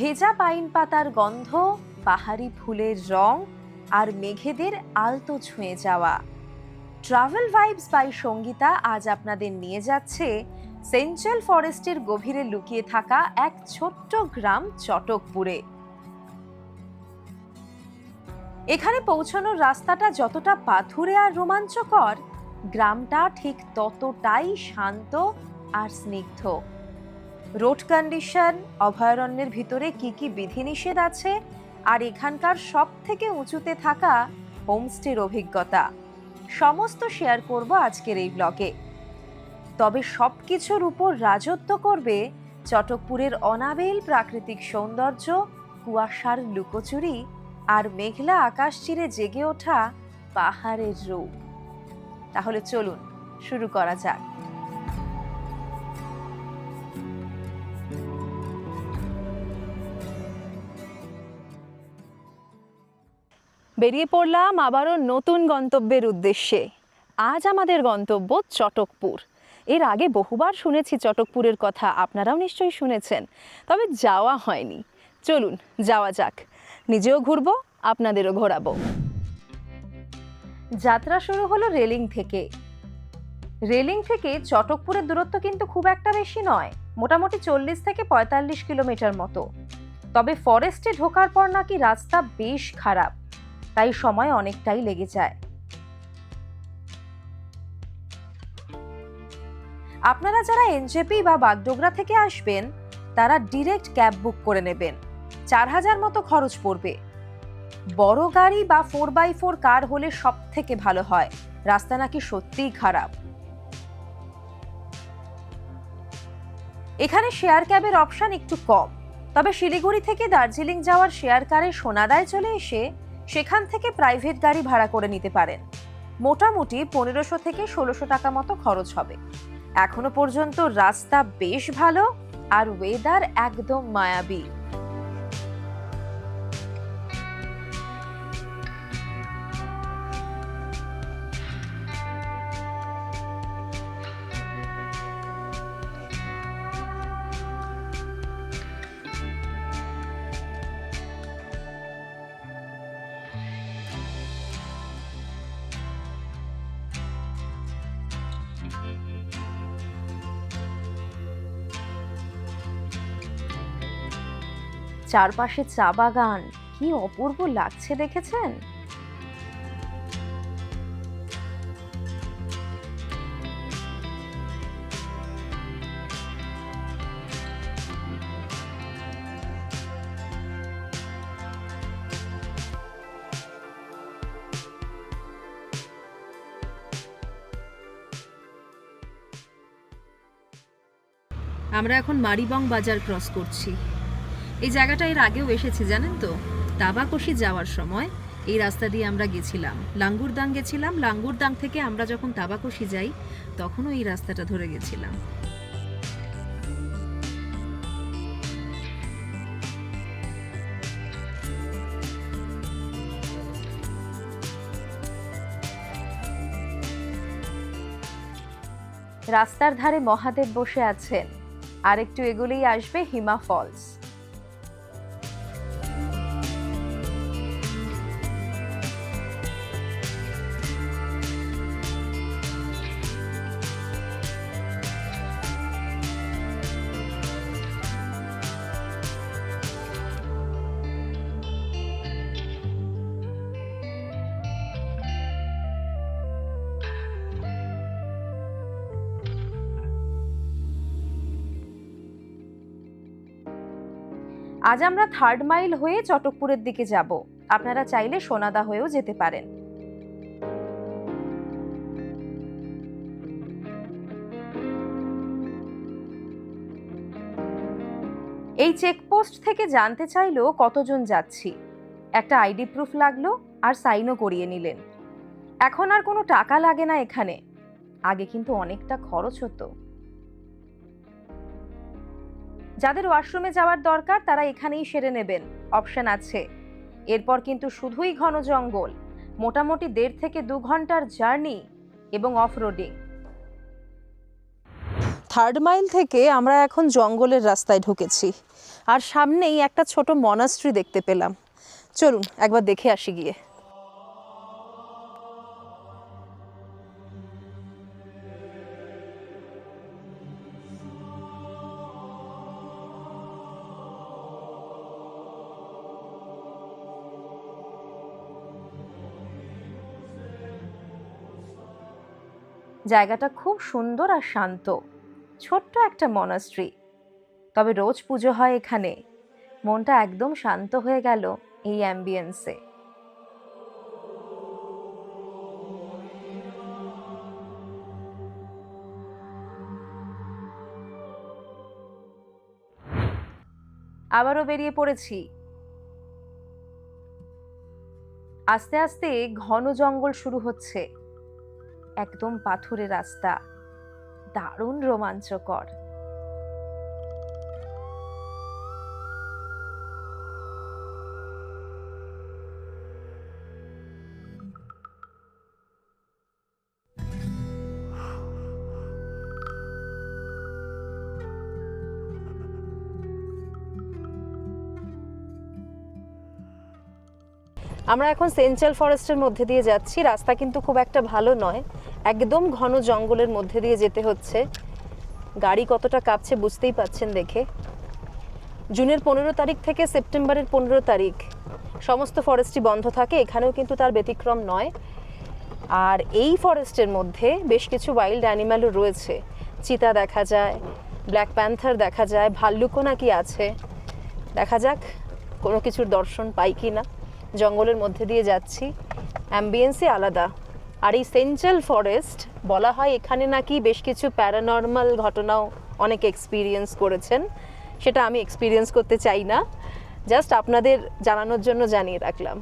ভেজা পাইন পাতার গন্ধ, পাহাড়ি ফুলের রং আর মেঘেদের আলতো ছুঁয়ে যাওয়া। ট্রাভেল ভাইবস বাই সঙ্গীতা আজ আপনাদের নিয়ে যাচ্ছে সেন্ট্রাল ফরেস্টের গভীরে লুকিয়ে থাকা এক ছোট্ট গ্রাম চটকপুরে। এখানে পৌঁছানোর রাস্তাটা যতটা পাথুরে আর রোমাঞ্চকর, গ্রামটা ঠিক ততটাই শান্ত আর স্নিগ্ধ। রোড কন্ডিশন, অভয়ারণ্যের ভিতরে কি কি বিধিনিষেধ আছে, আর এখানকার সব থেকে উঁচুতে থাকা হোমস্টের অভিজ্ঞতা সমস্ত শেয়ার করব আজকের এই ব্লগে। তবে সবকিছুর উপর রাজত্ব করবে চটকপুরের অনাবিল প্রাকৃতিক সৌন্দর্য, কুয়াশার লুকোচুরি আর মেঘলা আকাশ চিরে জেগে ওঠা পাহাড়ের রূপ। তাহলে চলুন শুরু করা যাক। বেরিয়ে পড়লাম আবারও নতুন গন্তব্যের উদ্দেশ্যে। আজ আমাদের গন্তব্য চটকপুর। এর আগে বহুবার শুনেছি চটকপুরের কথা, আপনারাও নিশ্চয়ই শুনেছেন, তবে যাওয়া হয়নি। চলুন যাওয়া যাক, নিজেও ঘুরবো, আপনাদেরও ঘোরাবো। যাত্রা শুরু হলো রেলিং থেকে। রেলিং থেকে চটকপুরের দূরত্ব কিন্তু খুব একটা বেশি নয়, মোটামুটি 40 থেকে 45 কিলোমিটার মতো। তবে ফরেস্টে ঢোকার পর নাকি রাস্তা বেশ খারাপ, তাই সময় অনেকটাই লেগে যায়। আপনারা যারা এনজেপি বা বাগডোগরা থেকে আসবেন তারা ডিরেক্ট ক্যাব বুক করে নেবেন, 4000 মতো খরচ পড়বে। বড় গাড়ি বা 4x4 কার হলে সব থেকে ভালো হয়, রাস্তা নাকি সত্যিই খারাপ। এখানে শেয়ার ক্যাবের অপশন একটু কম, তবে শিলিগুড়ি থেকে দার্জিলিং যাওয়ার শেয়ার কারে সোনাদায় চলে এসে সেখান থেকে প্রাইভেট গাড়ি ভাড়া করে নিতে পারেন। মোটামুটি 1500 থেকে 1600 টাকা মতো খরচ হবে। এখনো পর্যন্ত রাস্তা বেশ ভালো আর ওয়েদার একদম মায়াবী। চারপাশে চা বাগান, কি অপূর্ব লাগছে দেখেছেন? আমরা এখন মারিবং বাজার ক্রস করছি। এই জায়গাটা এর আগেও এসেছি জানেন তো, তাবাকশি যাওয়ার সময় এই রাস্তা দিয়ে আমরা গেছিলাম, লাঙ্গুরদাং গেছিলাম। লাঙ্গুরদাং থেকে আমরা যখন তাবাকশি যাই তখনও এই রাস্তাটা ধরে গেছিলাম। রাস্তার ধারে মহাদেব বসে আছেন, আর একটু এগুলেই আসবে হিমা ফলস। আজ আমরা 3rd মাইল হয়ে চটকপুরের দিকে যাব। আপনারা চাইলে সোনাদা হয়েও যেতে পারেন। এই চেকপোস্ট থেকে জানতে চাইলো কতজন যাচ্ছি। একটা আইডি প্রুফ লাগলো আর সাইনও করিয়ে নিলেন। এখন আর কোনো টাকা লাগে না এখানে, আগে কিন্তু অনেকটা খরচ হতো। যাদের ওয়াশরুমে যাওয়ার দরকার তারা এখানেই সেরে নেবেন, অপশন আছে। এরপর কিন্তু শুধুই ঘন জঙ্গল, মোটামুটি 1.5 থেকে 2 ঘন্টার জার্নি এবং অফ রোডিং। 3rd মাইল থেকে আমরা এখন জঙ্গলের রাস্তায় ঢুকেছি, আর সামনেই একটা ছোট মনাস্ট্রি দেখতে পেলাম। চলুন একবার দেখে আসি গিয়ে। জায়গাটা খুব সুন্দর আর শান্ত, ছোট্ট একটা মনাস্ট্রি, তবে রোজ পুজো হয় এখানে। মনটা একদম শান্ত হয়ে গেল এই অ্যাম্বিয়েন্সে। আবারও বেরিয়ে পড়েছি। আস্তে আস্তে ঘন জঙ্গল শুরু হচ্ছে, একদম পাথুরে রাস্তা, দারুণ রোমাঞ্চকর। আমরা এখন সেন্ট্রাল ফরেস্টের মধ্যে দিয়ে যাচ্ছি। রাস্তা কিন্তু খুব একটা ভালো নয়, একদম ঘন জঙ্গলের মধ্যে দিয়ে যেতে হচ্ছে। গাড়ি কতটা কাঁপছে বুঝতেই পাচ্ছেন দেখে। জুনের 15 তারিখ থেকে সেপ্টেম্বরের 15 তারিখ সমস্ত ফরেস্টই বন্ধ থাকে, এখানেও কিন্তু তার ব্যতিক্রম নয়। আর এই ফরেস্টের মধ্যে বেশ কিছু ওয়াইল্ড অ্যানিম্যালও রয়েছে। চিতা দেখা যায়, ব্ল্যাক প্যান্থার দেখা যায়, ভাল্লুকও নাকি আছে। দেখা যাক কোনো কিছুর দর্শন পাই কি না। জঙ্গলের মধ্যে দিয়ে যাচ্ছি, অ্যাম্বিয়েন্সই আলাদা। আর এই সেন্ট্রাল ফরেস্ট বলা হয় এখানে নাকি বেশ কিছু প্যারানর্মাল ঘটনাও অনেকে এক্সপিরিয়েন্স করেছেন। সেটা আমি এক্সপিরিয়েন্স করতে চাই না, জাস্ট আপনাদের জানানোর জন্য জানিয়ে রাখলাম।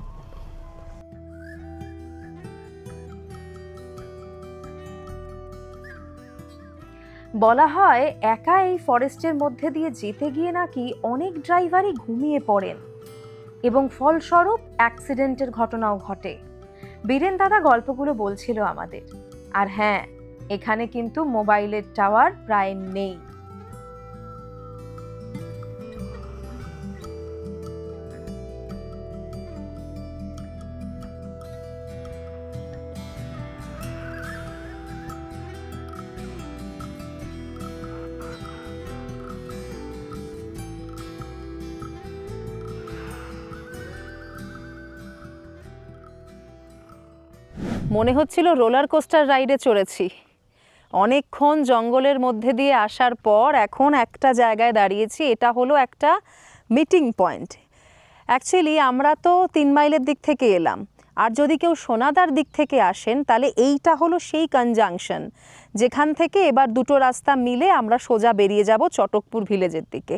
বলা হয় একা এই ফরেস্টের মধ্যে দিয়ে যেতে গিয়ে নাকি অনেক ড্রাইভারই ঘুমিয়ে পড়েন এবং ফলস্বরূপ অ্যাক্সিডেন্টের ঘটনাও ঘটে। বীরেন দাদা গল্পগুলো বলছিল আমাদের। আর হ্যাঁ, এখানে কিন্তু মোবাইলের টাওয়ার প্রায় নেই। মনে হচ্ছিল রোলার কোস্টার রাইডে চড়েছি। অনেকক্ষণ জঙ্গলের মধ্যে দিয়ে আসার পর এখন একটা জায়গায় দাঁড়িয়েছি। এটা হলো একটা মিটিং পয়েন্ট। অ্যাকচুয়ালি আমরা তো 3 মাইলের দিক থেকে এলাম, আর যদি কেউ সোনাদার দিক থেকে আসেন তাহলে এইটা হলো সেই কনজাংশন যেখান থেকে এবার দুটো রাস্তা মিলে আমরা সোজা বেরিয়ে যাব চটকপুর ভিলেজের দিকে।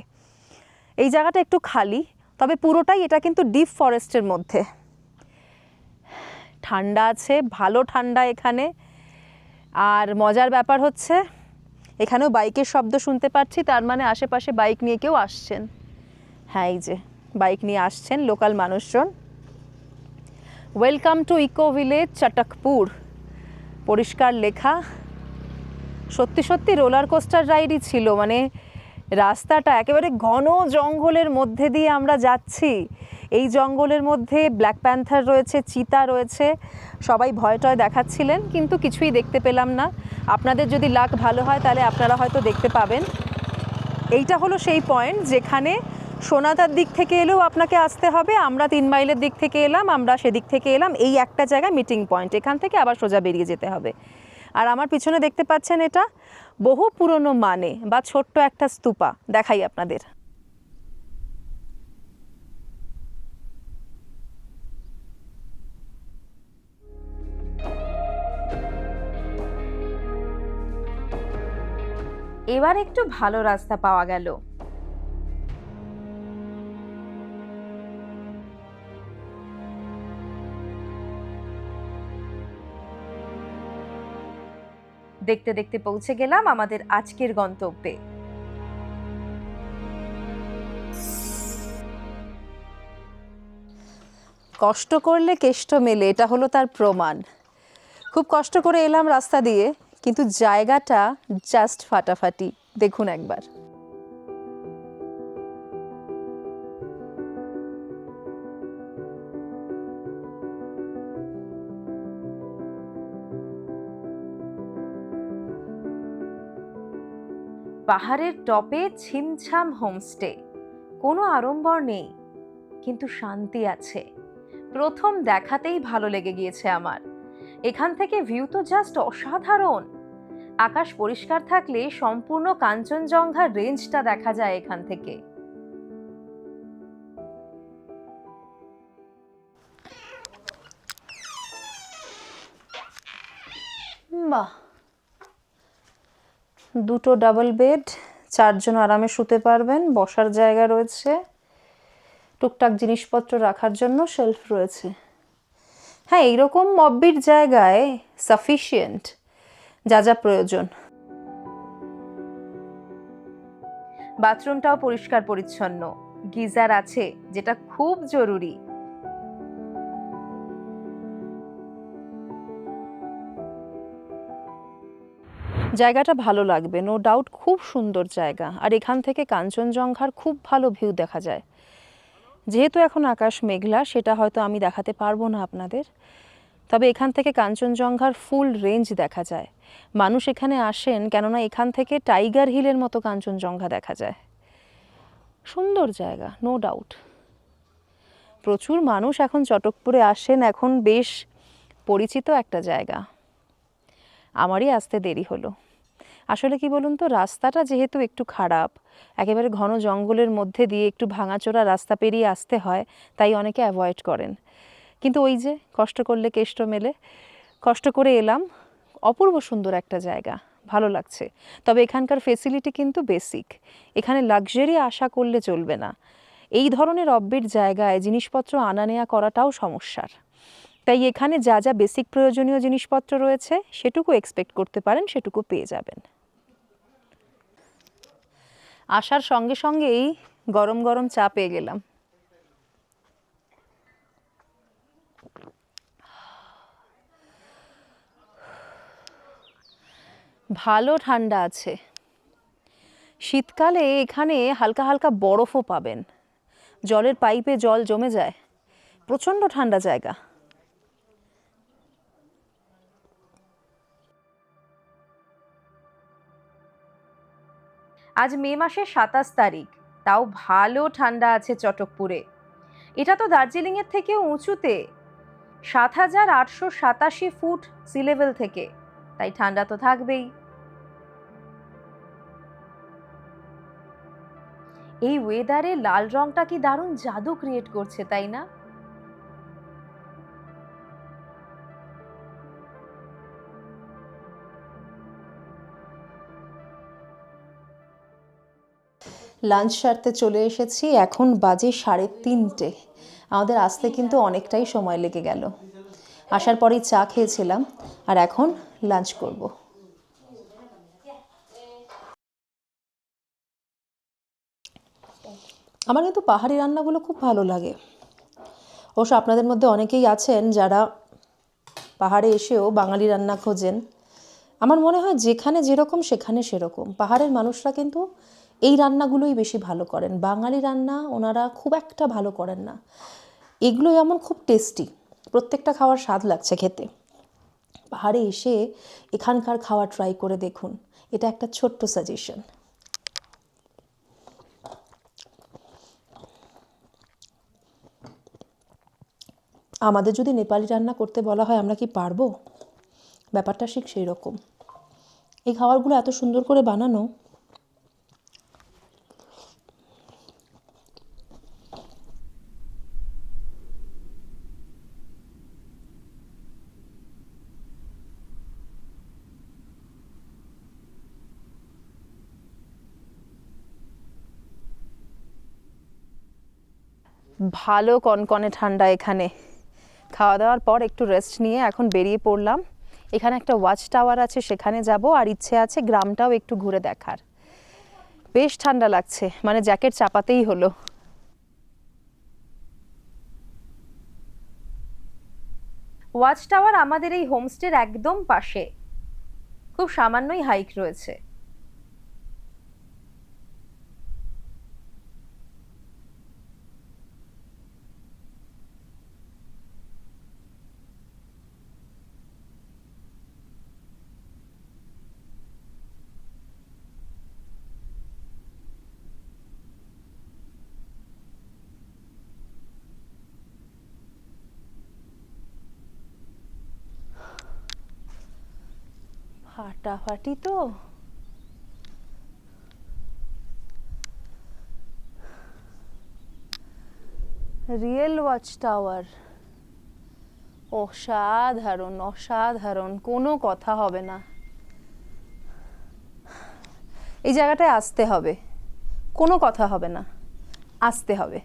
এই জায়গাটা একটু খালি, তবে পুরোটাই এটা কিন্তু ডিপ ফরেস্টের মধ্যে। ঠান্ডা আছে, ভালো ঠান্ডা এখানে। আর মজার ব্যাপার হচ্ছে এখানেও বাইকের শব্দ শুনতে পাচ্ছি, তার মানে আশেপাশে বাইক নিয়ে কেউ আসছেন। হ্যাঁ, এই যে বাইক নিয়ে আসছেন লোকাল মানুষজন। Welcome to eco village Chatakpur, পরিষ্কার লেখা। সত্যি সত্যি রোলার কোস্টার রাইডই ছিল। মানে রাস্তাটা একেবারে ঘন জঙ্গলের মধ্যে দিয়ে আমরা যাচ্ছি। এই জঙ্গলের মধ্যে ব্ল্যাক প্যান্থার রয়েছে, চিতা রয়েছে। সবাই ভয় টয় দেখাচ্ছিলেন, কিন্তু কিছুই দেখতে পেলাম না। আপনাদের যদি লাক ভালো হয় তাহলে আপনারা হয়তো দেখতে পাবেন। এইটা হলো সেই পয়েন্ট যেখানে সোনাদার দিক থেকে এলেও আপনাকে আসতে হবে। আমরা 3 মাইলের দিক থেকে এলাম, আমরা সেদিক থেকে এলাম। এই একটা জায়গায় মিটিং পয়েন্ট, এখান থেকে আবার সোজা বেরিয়ে যেতে হবে। আর আমার পিছনে দেখতে পাচ্ছেন এটা বহু পুরনো মানে বা ছোট্ট একটা স্তূপা। দেখাই আপনাদের। এবার একটু ভালো রাস্তা পাওয়া গেল। দেখতে দেখতে পৌঁছে গেলাম আমাদের আজকের গন্তব্যে। কষ্ট করলে কেষ্ট মেলে, এটা হলো তার প্রমাণ। খুব কষ্ট করে এলাম রাস্তা দিয়ে, কিন্তু জায়গাটা জাস্ট ফাটাফাটি। দেখুন একবার। পাহাড়ের টপে ছিমছাম হোমস্টে, কোনো আড়ম্বর নেই কিন্তু শান্তি আছে। প্রথম দেখাতেই ভালো লেগে গিয়েছে আমার। এখান থেকে ভিউ তো জাস্ট অসাধারণ। আকাশ পরিষ্কার থাকলে সম্পূর্ণ কাঞ্চনজঙ্ঘার রেঞ্জটা দেখা যায় এখান থেকে। বাহ, দুটো ডাবল বেড, 4 জন আরামে শুতে পারবেন, বসার জায়গা রয়েছে, টুকটাক জিনিসপত্র রাখার জন্য শেলফ রয়েছে। হ্যাঁ, এইরকম অফবিট জায়গায় সাফিসিয়েন্ট যা যা প্রয়োজন। বাথরুমটাও পরিষ্কার পরিচ্ছন্ন, গিজার আছে যেটা খুব জরুরি। জায়গাটা ভালো লাগবে, নো ডাউট, খুব সুন্দর জায়গা। আর এখান থেকে কাঞ্চনজঙ্ঘার খুব ভালো ভিউ দেখা যায়। যেহেতু এখন আকাশ মেঘলা, সেটা হয়তো আমি দেখাতে পারবো না আপনাদের, তবে এখান থেকে কাঞ্চনজঙ্ঘার ফুল রেঞ্জ দেখা যায়। মানুষ এখানে আসেন কেননা এখান থেকে টাইগার হিলের মতো কাঞ্চনজঙ্ঘা দেখা যায়। সুন্দর জায়গা, নো ডাউট। প্রচুর মানুষ এখন চটকপুরে আসেন, এখন বেশ পরিচিত একটা জায়গা। আমারই আসতে দেরি হলো। আসলে কি বলুন তো, রাস্তাটা যেহেতু একটু খারাপ, একেবারে ঘন জঙ্গলের মধ্যে দিয়ে একটু ভাঙাচোরা রাস্তা পেরিয়ে আসতে হয়, তাই অনেকে অ্যাভয়েড করেন। কিন্তু ওই যে কষ্ট করলে কেষ্ট মেলে, কষ্ট করে এলাম। অপূর্ব সুন্দর একটা জায়গা, ভালো লাগছে। তবে এখানকার ফেসিলিটি কিন্তু বেসিক, এখানে লাক্সারি আশা করলে চলবে না। এই ধরনের অফবিট জায়গায় জিনিসপত্র আনা নেওয়া করাটাও সমস্যার। তাই এখানে যা যা বেসিক প্রয়োজনীয় জিনিসপত্র রয়েছে সেটুকু এক্সপেক্ট করতে পারেন, সেটুকু পেয়ে যাবেন। আসার সঙ্গে সঙ্গেই গরম গরম চা পেয়ে গেলাম। ভালো ঠান্ডা আছে। শীতকালে এখানে হালকা হালকা বরফও পাবেন, জলের পাইপে জল জমে যায়, প্রচণ্ড ঠান্ডা জায়গা। আজ মে মাসের 27 তারিখ, তাও ভালো ঠান্ডা আছে চটকপুরে। এটা তো দার্জিলিং এর থেকেও উঁচুতে, 7,887 ফুট সি লেভেল থেকে, তাই ঠান্ডা তো থাকবেই। এই ওয়েদারে লাল রংটা কি দারুণ জাদু ক্রিয়েট করছে, তাই না? লাঞ্চ সারতে চলে এসেছি, এখন বাজে 3:30। আমাদের আসতে কিন্তু অনেকটাই সময় লেগে গেল। আসার পরেই চা খেয়েছিলাম, আর এখন লাঞ্চ করব। আমার কিন্তু পাহাড়ি রান্নাগুলো খুব ভালো লাগে। অবশ্য আপনাদের মধ্যে অনেকেই আছেন যারা পাহাড়ে এসেও বাঙালি রান্না খোঁজেন। আমার মনে হয় যেখানে যেরকম সেখানে সেরকম। পাহাড়ের মানুষরা কিন্তু এই রান্নাগুলোই বেশি ভালো করেন, বাঙালি রান্না ওনারা খুব একটা ভালো করেন না। এগুলো যেমন খুব টেস্টি, প্রত্যেকটা খাওয়ার স্বাদ লাগছে খেতে। পাহাড়ে এসে এখানকার খাওয়া ট্রাই করে দেখুন, এটা একটা ছোট্ট সাজেশন। আমাদের যদি নেপালি রান্না করতে বলা হয়, আমরা কি পারবো? ব্যাপারটা ঠিক সেই রকম। এই খাবারগুলো এত সুন্দর করে বানানো। ভালো কনকনে ঠান্ডা এখানে। খাওয়া দাওয়ার পর একটু রেস্ট নিয়ে এখন বেরিয়ে পড়লাম। এখানে একটা ওয়াচ টাওয়ার আছে, সেখানে যাব, আর ইচ্ছে আছে গ্রামটাও একটু ঘুরে দেখার। বেশ ঠান্ডা লাগছে, মানে জ্যাকেট চাপাতেই হলো। ওয়াচ টাওয়ার আমাদের এই হোমস্টের একদম পাশে, খুব সামান্যই হাইক রয়েছে। ফাটাফাটি তো। রিয়েল ওয়াচ টাওয়ার, অসাধারণ অসাধারণ, কোনো কথা হবে না। এই জায়গাটায় আসতে হবে, কোনো কথা হবে না, আসতে হবে।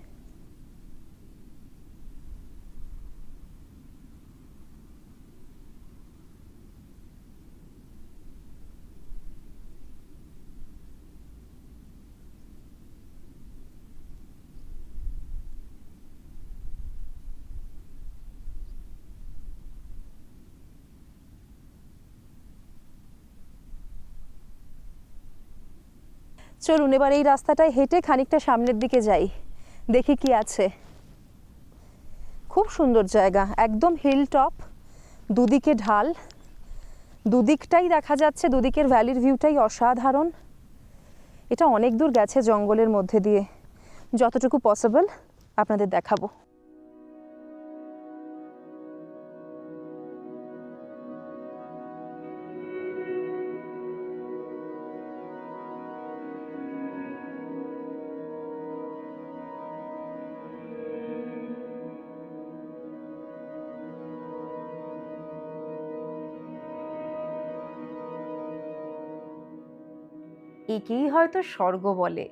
চলুন এবার এই রাস্তাটায় হেঁটে খানিকটা সামনের দিকে যাই, দেখি কি আছে। খুব সুন্দর জায়গা, একদম হিল টপ, দুদিকে ঢাল, দুদিকটাই দেখা যাচ্ছে, দুদিকের ভ্যালির ভিউটাই অসাধারণ। এটা অনেক দূর গেছে জঙ্গলের মধ্যে দিয়ে, যতটুকু পসিবল আপনাদের দেখাবো। একেই হয়তো স্বর্গ বলে।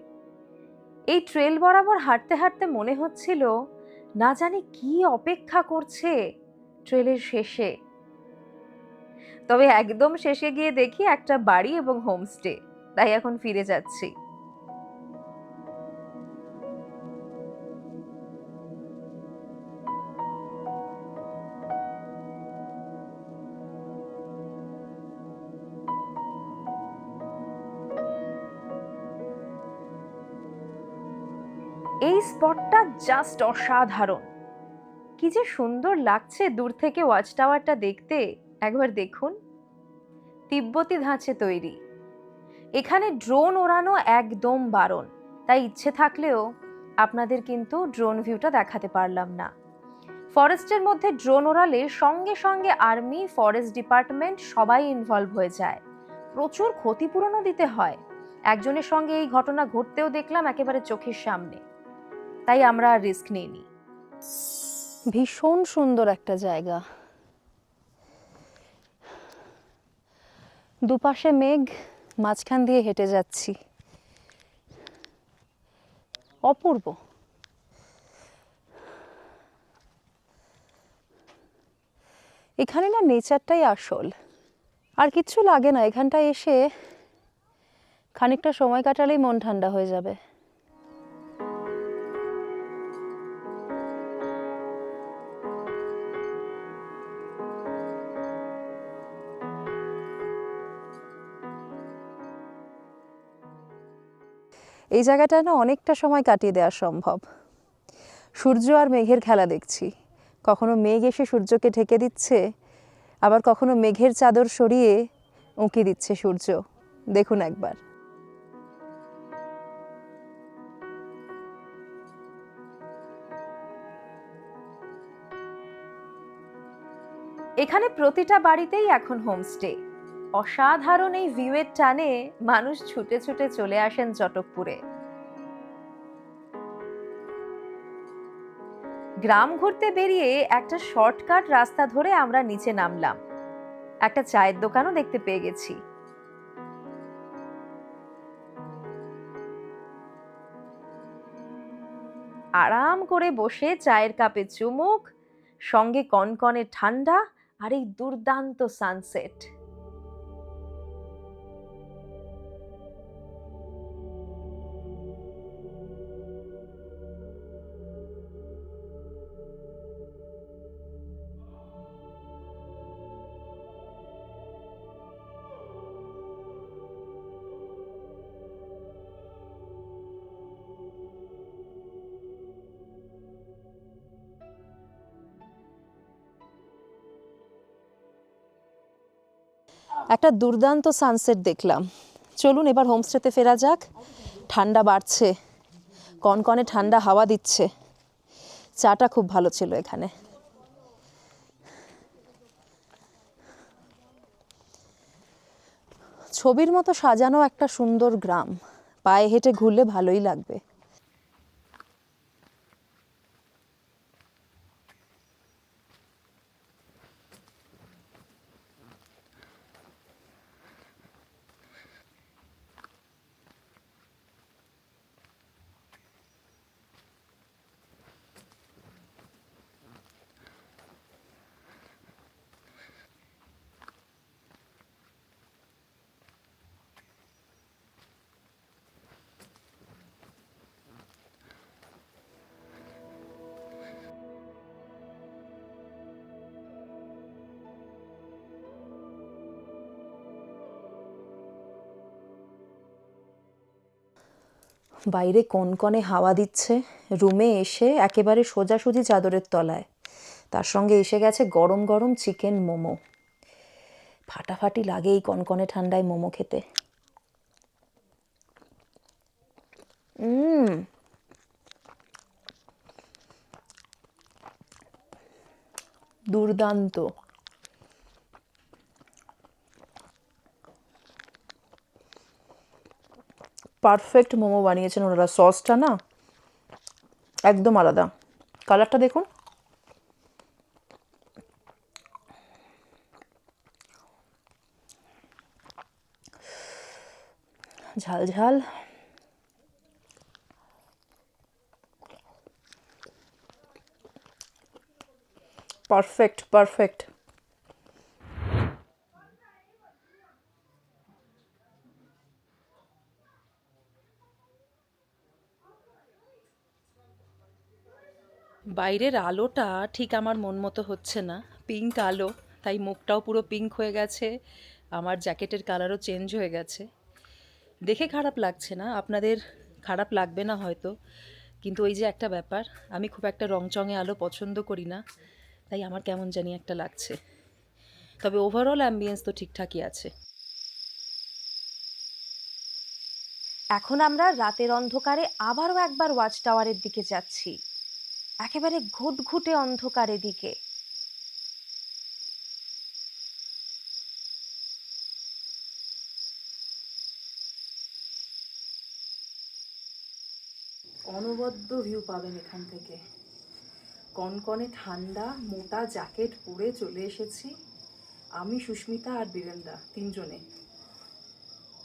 এই ট্রেল বরাবর হাঁটতে হাঁটতে মনে হচ্ছিল না জানি কি অপেক্ষা করছে ট্রেলের শেষে। তবে একদম শেষে গিয়ে দেখি একটা বাড়ি এবং হোমস্টে, তাই এখন ফিরে যাচ্ছি। এই স্পটটা জাস্ট অসাধারণ। কি যে সুন্দর লাগছে দূর থেকে ওয়াচ টাওয়ারটা দেখতে, একবার দেখুন। তিব্বতী ধাঁচে তৈরি, এখানে ড্রোন ওড়ানো একদম বারণ, তাই ইচ্ছে থাকলেও আপনাদের কিন্তু ড্রোন ভিউটা দেখাতে পারলাম না। ফরেস্টের মধ্যে ড্রোন ওড়ালে সঙ্গে সঙ্গে আর্মি, ফরেস্ট ডিপার্টমেন্ট সবাই ইনভলভ হয়ে যায়, প্রচুর ক্ষতিপূরণও দিতে হয়। একজনের সঙ্গে এই ঘটনা ঘটতেও দেখলাম একেবারে চোখের সামনে, তাই আমরা আর রিস্ক নিইনি। ভীষণ সুন্দর একটা জায়গা, দুপাশে মেঘ, মাঝখান দিয়ে হেঁটে যাচ্ছি, অপূর্ব। এখানে না নেচারটাই আসল, আর কিচ্ছু লাগে না। এখানটায় এসে খানিকটা সময় কাটালেই মন ঠান্ডা হয়ে যাবে। এই জায়গাটায় না অনেকটা সময় কাটিয়ে দেওয়া সম্ভব। সূর্য আর মেঘের খেলা দেখছি, কখনো মেঘ এসে সূর্যকে ঢেকে দিচ্ছে, আবার কখনো মেঘের চাদর সরিয়ে উঁকি দিচ্ছে সূর্য। দেখুন একবার। এখানে প্রতিটা বাড়িতেই এখন হোমস্টে। অসাধারণ এই ভিউয়ের টানে মানুষ ছুটে ছুটে চলে আসেন চটকপুরে। গ্রাম ঘুরতে বেরিয়ে একটা শর্টকাট রাস্তা ধরে আমরা নিচে নামলাম। একটা চায়ের দোকানও দেখতে পেয়ে গেছি। আরাম করে বসে চায়ের কাপে চুমুক, সঙ্গে কনকনে ঠান্ডা আর এই দুর্দান্ত সানসেট। একটা দুর্দান্ত সানসেট দেখলাম। চলুন এবার হোমস্টেতে ফেরা যাক। ঠান্ডা বাড়ছে, কনকনে ঠান্ডা হাওয়া দিচ্ছে। চাটা খুব ভালো ছিল এখানে। ছবির মতো সাজানো একটা সুন্দর গ্রাম, পায়ে হেঁটে ঘুরলে ভালোই লাগবে। বাইরে কনকনে হাওয়া দিচ্ছে, রুমে এসে একেবারে সোজাসুজি চাদরের তলায়। তার সঙ্গে এসে গেছে গরম গরম চিকেন মোমো। ফাটাফাটি লাগে এই কনকনে ঠান্ডায় মোমো খেতে। দুর্দান্ত। পারফেক্ট মোমো বানিয়েছেন ওনারা। সসটা না একদম আলাদা, কালারটা দেখুন। ঝাল ঝাল। Perfect perfect. বাইরের আলোটা ঠিক আমার মন মতো হচ্ছে না, পিঙ্ক আলো, তাই মুখটাও পুরো পিঙ্ক হয়ে গেছে, আমার জ্যাকেটের কালারও চেঞ্জ হয়ে গেছে। দেখে খারাপ লাগছে না, আপনাদের খারাপ লাগবে না হয়তো, কিন্তু ওই যে একটা ব্যাপার, আমি খুব একটা রংচঙে আলো পছন্দ করি না, তাই আমার কেমন জানি একটা লাগছে। তবে ওভারঅল অ্যাম্বিয়েন্স তো ঠিকঠাকই আছে। এখন আমরা রাতের অন্ধকারে আবারও একবার ওয়াচ টাওয়ারের দিকে যাচ্ছি, একেবারে ঘুটঘুটে অন্ধকার এদিকে। অনবদ্য ভিউ পাবেন এখান থেকে। কনকনে ঠান্ডা, মোটা জ্যাকেট পরে চলে এসেছি আমি, সুস্মিতা আর বীরেনদা, তিনজনে।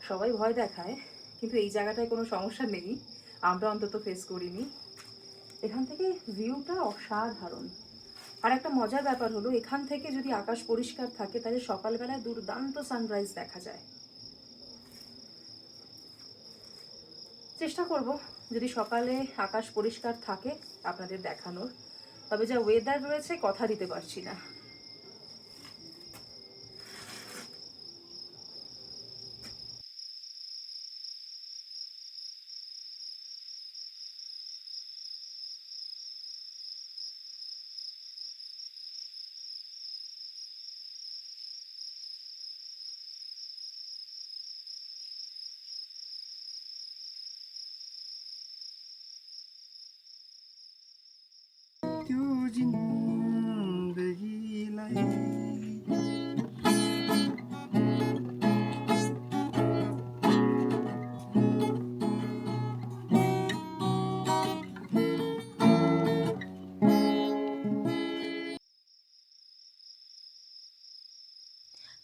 সবাই ভয় দেখায়, কিন্তু এই জায়গাটায় কোনো সমস্যা নেই, আমরা অন্তত ফেস করিনি। এখান থেকে ভিউটা অসাধারণ। আর একটা মজার ব্যাপার হলো, এখান থেকে যদি আকাশ পরিষ্কার থাকে তাহলে সকালবেলায় দুর্দান্ত সানরাইজ দেখা যায়। চেষ্টা করব যদি সকালে আকাশ পরিষ্কার থাকে আপনাদের দেখানোর, তবে যা ওয়েদার রয়েছে কথা দিতে পারছি না।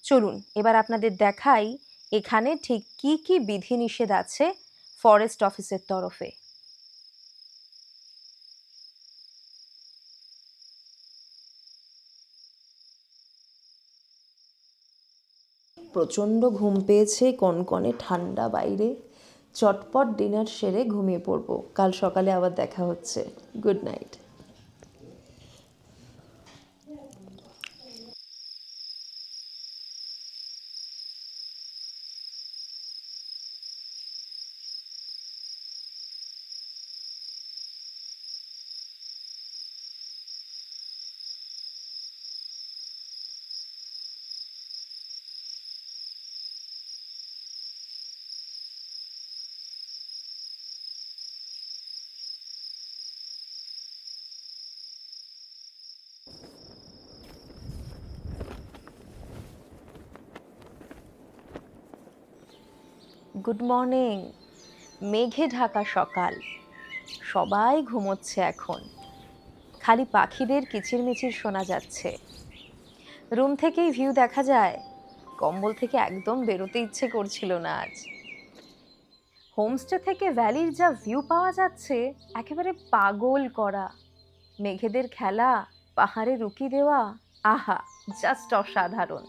চলুন এবার আপনাদের দেখাই এখানে ঠিক কি কি বিধিনিষেধ আছে ফরেস্ট অফিসের তরফে। প্রচণ্ড ঘুম পেয়েছে, কনকনে ঠান্ডা বাইরে, চটপট ডিনার সেরে ঘুমিয়ে পড়বো, কাল সকালে আবার দেখা হচ্ছে। Good night. Good morning. মেঘে ঢাকা সকাল, সবাই ঘুমোচ্ছে এখন, খালি পাখিদের কিচিরমিচির শোনা যাচ্ছে। রুম থেকেই ভিউ দেখা যায়, কম্বল থেকে একদম বেরোতে ইচ্ছে করছিল না আজ। হোমস্টে থেকে ভ্যালির যা ভিউ পাওয়া যাচ্ছে একেবারে পাগল করা। মেঘেদের খেলা, পাহাড়ে রুকি দেওয়া, আহা, জাস্ট অসাধারণ।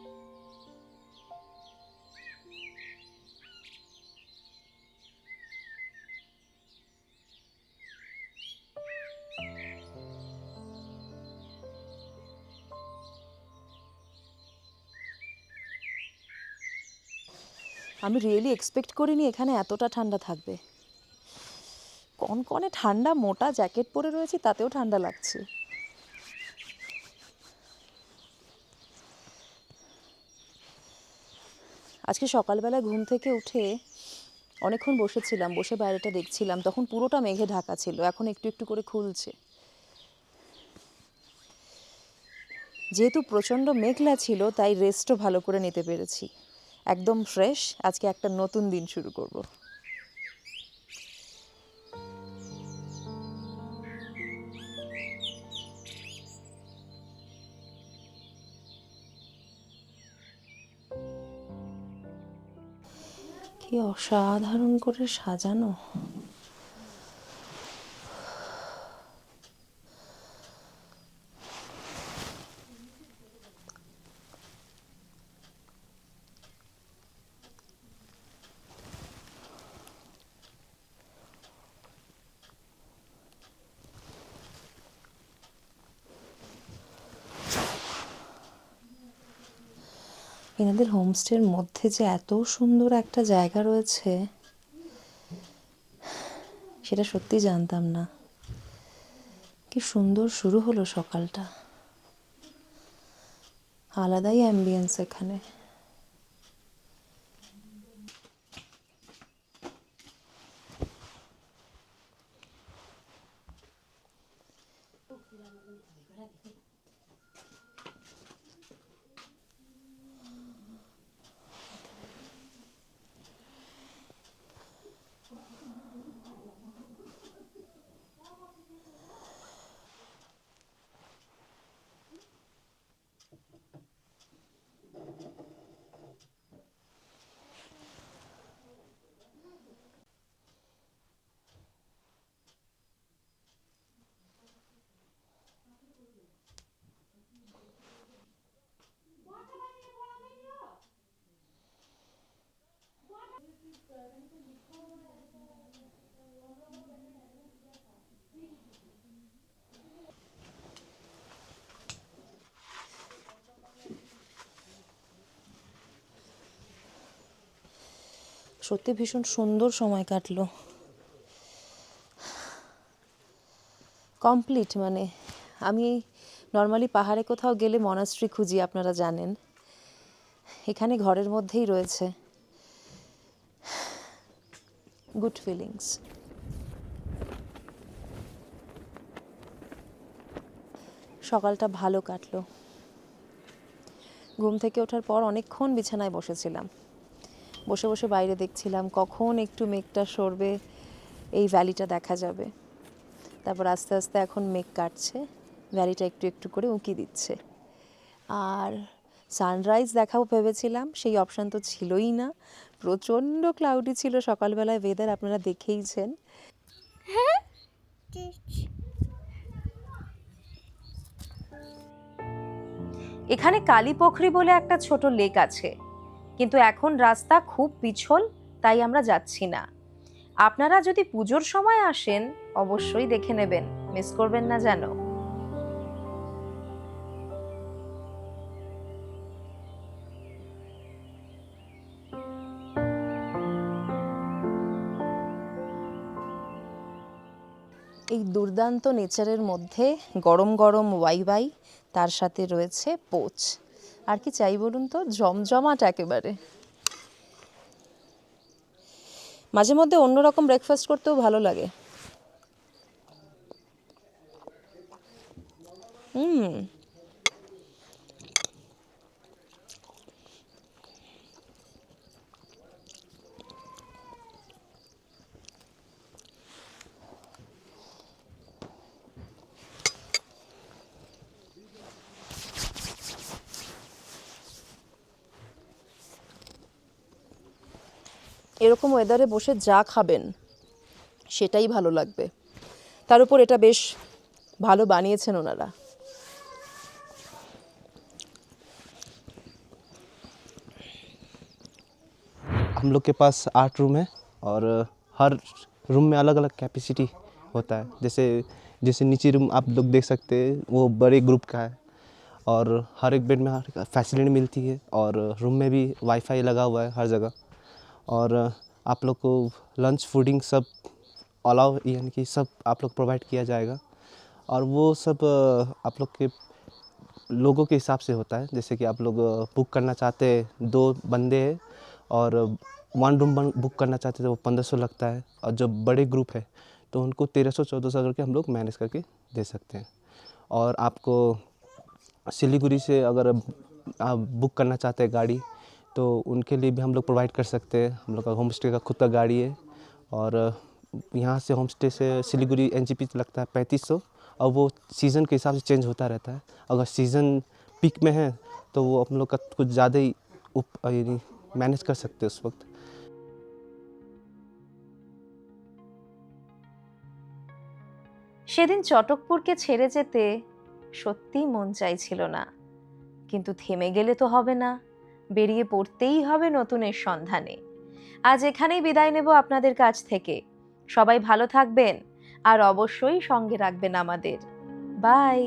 আমি রিয়েলি এক্সপেক্ট করিনি এখানে এতটা ঠান্ডা থাকবে। কনকনে ঠান্ডা, মোটা জ্যাকেট পরে রয়েছি তাতেও ঠান্ডা লাগছে। আজকে সকালবেলা ঘুম থেকে উঠে অনেকক্ষণ বসেছিলাম, বসে বাইরেটা দেখছিলাম, তখন পুরোটা মেঘে ঢাকা ছিল, এখন একটু একটু করে খুলছে। যেহেতু প্রচণ্ড মেঘলা ছিল তাই রেস্টও ভালো করে নিতে পেরেছি, একদম ফ্রেশ। আজকে একটা নতুন দিন শুরু করব। কি অসাধারণ করে সাজানো। এনাদের হোমস্টের মধ্যে যে এত সুন্দর একটা জায়গা রয়েছে সেটা সত্যি জানতাম না। কি সুন্দর শুরু হলো সকালটা, আলাদাই অ্যাম্বিয়েন্স এখানে। সত্যি ভীষণ সুন্দর সময় কাটলো, কমপ্লিট। মানে আমি নর্মালি পাহাড়ে কোথাও গেলে মনাস্ট্রি খুঁজি, আপনারা জানেন, এখানে ঘরের মধ্যেই রয়েছে। Good feelings. সকালটা ভালো কাটলো। ঘুম থেকে ওঠার পর অনেকক্ষণ বিছানায় বসেছিলাম, বসে বসে বাইরে দেখছিলাম কখন একটু মেঘটা সরবে, এই ভ্যালিটা দেখা যাবে। তারপর আস্তে আস্তে এখন মেঘ কাটছে, ভ্যালিটা একটু একটু করে উঁকি দিচ্ছে। আর সানরাইজ দেখাও ভেবেছিলাম, সেই অপশান তো ছিলই না, প্রচণ্ড ক্লাউডি ছিল সকালবেলায় ওয়েদার, আপনারা দেখেইছেন। এখানে কালীপোখরি বলে একটা ছোট লেক আছে, কিন্তু এখন রাস্তা খুব পিছল, তাই আমরা যাচ্ছি না। আপনারা যদি পুজোর সময় আসেন অবশ্যই দেখে নেবেন, মিস করবেন না যেন। এই দুর্দান্ত নেচারের মধ্যে গরম গরম ওয়াইওয়াই, তার সাথে রয়েছে পোচ, আর কি চাই বলুন তো, জমজমাট একেবারে। মাঝে মধ্যে অন্যরকম ব্রেকফাস্ট করতেও ভালো লাগে। এরকম ওয়েদারে বসে যা খাবেন সেটাই ভালো লাগবে। তার উপর এটা বেশ ভালো বানিয়েছেন ওনারা। हम लोग के पास 8 रूम है और हर रूम में अलग अलग कैपेसिटी होता है। जैसे जैसे नीचे रूम आप लोग देख सकते हैं वो बड़े ग्रुप का है और हर एक बेड में हर फैसिलिटी मिलती है और रूम में भी वाईफाई लगा हुआ है हर जगह। और आप लोग को लंच फूडिंग सब अलाउ यानी कि सब आप लोग प्रोवाइड किया जाएगा और वो सब आप लोग के लोगों के हिसाब से होता है। जैसे कि आप लोग बुक करना चाहते हैं 2 बंदे हैं और 1 रूम बुक करना चाहते हैं तो वो 1500 लगता है और जब बड़े ग्रुप है तो उनको 1300-1400 करके हम लोग मैनेज करके दे सकते हैं। और आपको सिलीगुड़ी से अगर आप बुक करना चाहते हैं गाड़ी तो उनके लिए भी हम लोग प्रोवाइड कर सकते हैं। हम लोग का होम स्टे का खुद का गाड़ी है और यहाँ से होम स्टे से सिलीगुड़ी एनजेपी लगता है 3500 और वो सीज़न के हिसाब से चेंज होता रहता है। अगर सीज़न पीक में है तो वो हम लोग का कुछ ज़्यादा ही यानी मैनेज कर सकते हैं उस वक्त। সেদিন চটকপুরকে ছেড়ে যেতে সত্যিই মন চাইছিল না, কিন্তু থেমে গেলে তো হবে না, বেরিয়ে পড়তেই হবে নতুনের সন্ধানে। আজ এখানেই বিদায় নেব আপনাদের কাছ থেকে। সবাই ভালো থাকবেন আর অবশ্যই সঙ্গে রাখবেন আমাদের। বাই।